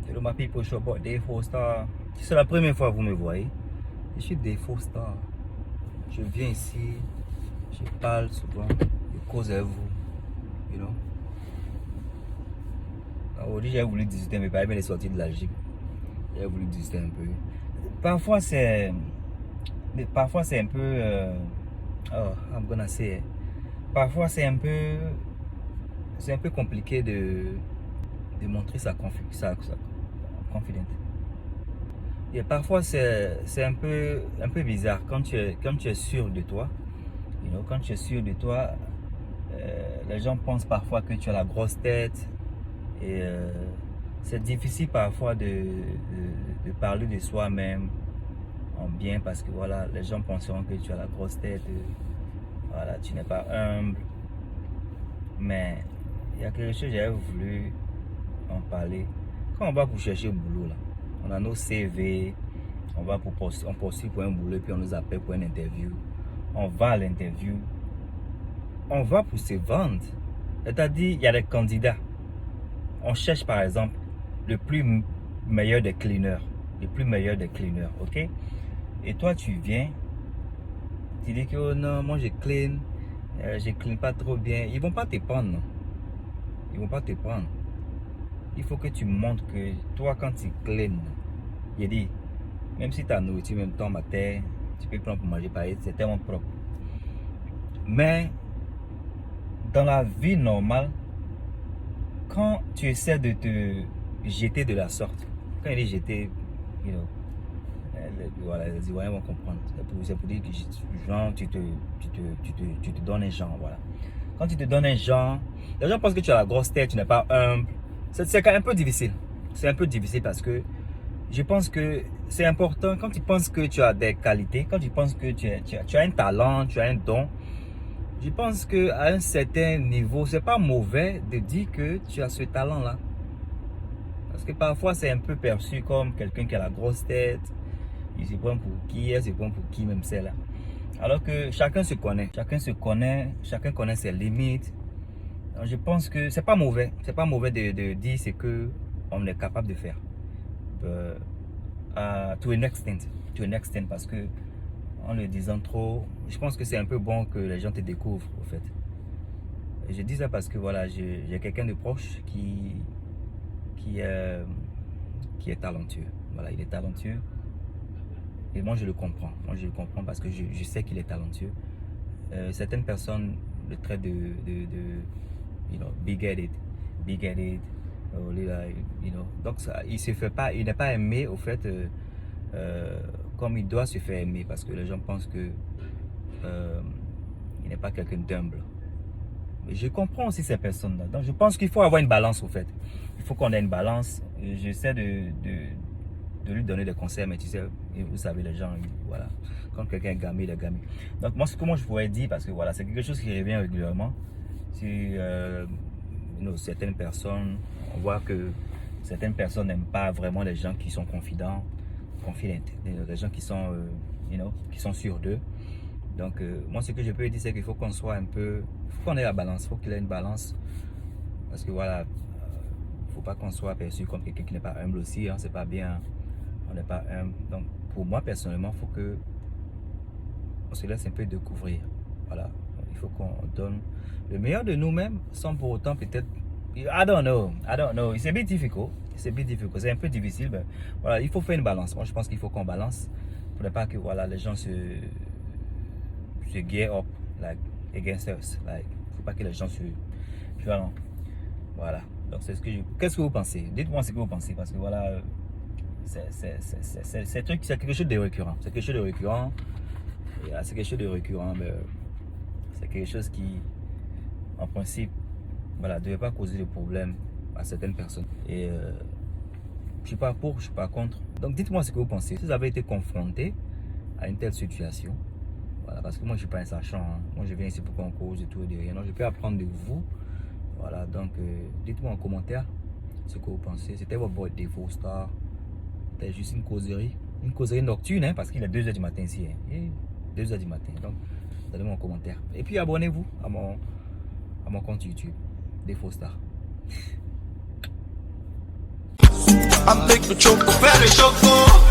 Hello my people, je suis about Dave Foster. Si c'est la première fois que vous me voyez, je suis Dave Foster. Je viens ici, je parle souvent, je cause avec vous, you know. Aujourd'hui j'ai voulu discuter, mais pas bien les sorties de la gym. J'ai voulu discuter un peu. Parfois c'est un peu, oh, I'm gonna say, parfois c'est un peu compliqué de montrer sa confidence. Et parfois c'est un peu bizarre quand tu es sûr de toi. You know, quand tu es sûr de toi, les gens pensent parfois que tu as la grosse tête et c'est difficile parfois de parler de soi-même en bien parce que voilà, les gens penseront que tu as la grosse tête, voilà, tu n'es pas humble. Mais il y a quelque chose que j'avais voulu en parler. Quand on va pour chercher un boulot là, on a nos CV, on postule pour un boulot puis on nous appelle pour une interview. On va à l'interview, on va pour se vendre. C'est-à-dire, il y a des candidats. On cherche par exemple le plus meilleur des cleaners. Le plus meilleur des cleaners, ok? Et toi, tu viens, tu dis que oh non, moi je clean pas trop bien. Ils vont pas te prendre, non. Ils vont pas te prendre. Il faut que tu montres que toi, quand tu clean, il dit, même si ta nourriture, même ton matin, tu peux prendre pour manger pareil, c'est tellement propre. Mais dans la vie normale, quand tu essaies de te jeter de la sorte, quand il dit jeter, you know, voilà, les Ivoiriens vont comprendre. C'est pour dire que genre, tu te donnes un genre, voilà. Quand tu te donnes un genre, les gens pensent que tu as la grosse tête, tu n'es pas humble. C'est un peu difficile. C'est un peu difficile parce que je pense que c'est important quand tu penses que tu as des qualités, quand tu penses que tu as un talent, tu as un don. Je pense qu'à un certain niveau, c'est pas mauvais de dire que tu as ce talent-là. Parce que parfois, c'est un peu perçu comme quelqu'un qui a la grosse tête. Il se prend pour qui, elle se prend pour qui, même celle-là. Alors que chacun se connaît. Chacun connaît ses limites. Donc, je pense que c'est pas mauvais. C'est pas mauvais de dire ce qu'on est capable de faire. To an extent. Parce que en le disant trop, je pense que c'est un peu bon que les gens te découvrent au fait. Et je dis ça parce que voilà, j'ai quelqu'un de proche qui est talentueux. Voilà, il est talentueux. Et moi je le comprends. Moi je le comprends parce que je sais qu'il est talentueux. Certaines personnes le traitent de you know, big-headed. You know. Donc ça, il n'est pas aimé au fait comme il doit se faire aimer parce que les gens pensent que il n'est pas quelqu'un d'humble. Mais je comprends aussi ces personnes-là. Donc je pense qu'il faut avoir une balance au fait. Il faut qu'on ait une balance. J'essaie de lui donner des conseils, mais tu sais, vous savez, les gens, voilà, quand quelqu'un est gamé, il est gamé. Donc moi, ce que moi je pourrais dire, parce que voilà, c'est quelque chose qui revient régulièrement. Si certaines personnes, on voit que certaines personnes n'aiment pas vraiment les gens qui sont confidents, les gens qui sont, qui sont sûrs d'eux. Donc moi, ce que je peux dire, c'est qu'il faut qu'on soit un peu, il faut qu'on ait la balance, il faut qu'il y ait une balance, parce que voilà, il ne faut pas qu'on soit perçu comme quelqu'un qui n'est pas humble aussi, hein, c'est pas bien. On n'est pas humble. Donc pour moi personnellement, il faut que on se laisse un peu découvrir. Voilà. Il faut qu'on donne le meilleur de nous-mêmes sans pour autant peut-être. I don't know. C'est bien difficile. C'est un peu difficile. Mais voilà, il faut faire une balance. Moi je pense qu'il faut qu'on balance. Pour ne pas que voilà, les gens se gear up like against us. Like, faut pas que les gens se. Voilà. Donc c'est ce que je. Qu'est-ce que vous pensez? Dites-moi ce que vous pensez. Parce que voilà. C'est quelque chose de récurrent. C'est quelque chose de récurrent. C'est quelque chose de récurrent. C'est quelque chose qui, en principe, voilà, ne devait pas causer de problème à certaines personnes. Et je ne suis pas pour, je ne suis pas contre. Donc dites-moi ce que vous pensez. Si vous avez été confronté à une telle situation, voilà, parce que moi je ne suis pas un sachant. Hein. Moi je viens ici pour qu'on cause de tout et de rien. Donc je peux apprendre de vous. Voilà, donc dites-moi en commentaire ce que vous pensez. C'était votre boy Dave Foster. C'était juste une causerie nocturne, hein, parce qu'il est 2h du matin ici. Hein, 2h du matin. Donc, donnez-moi un commentaire. Et puis, abonnez-vous à mon compte YouTube, Dave Foster. I'm big for choco, very choco.